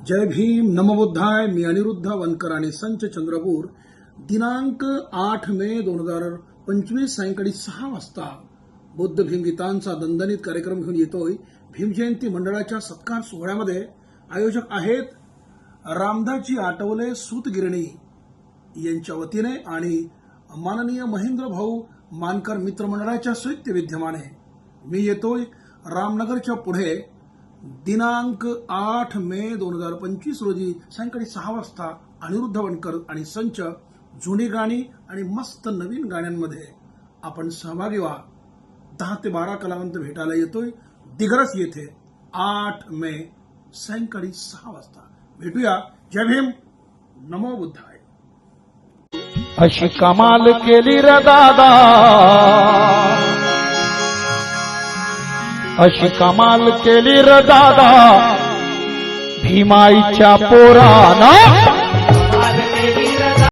जय भीम नमोबुद्धाय. मी अनिरुद्ध वनकर आणि संच चंद्रपूर. दिनांक 8 मे 2025 सायंकाळी 6 वाजता बुद्ध भीम गीतांचा दणदणीत कार्यक्रम घेऊन येतोय. भीम जयंती मंडळाच्या सत्कार सोहळ्यामध्ये आयोजक आहेत रामदासजी आठवले सूतगिरणी यांच्या वतीने आणि माननीय महेंद्र भाऊ मानकर मित्र मंडळाच्या संयुक्त विद्यमाने मी येतोय रामनगरच्या पुढे दिनांक 8 मे 2025 रोजी सायंकाळी 6 वाजता अनिरुद्ध वनकर आणि संच जुनी गाणी आणि मस्त नवीन गाण्यांमध्ये आपण सहभागी व्हा. 10 ते 12 कलावंत भेटायला येतोय दिग्रस येथे 8 मे सायंकाळी 6 वाजता. भेटूया. जय भीम नमो बुद्धाय. अशी कमाल केली रे दादा, अशी कमाल केली रे दादा, भीमाईच्या पोरानं.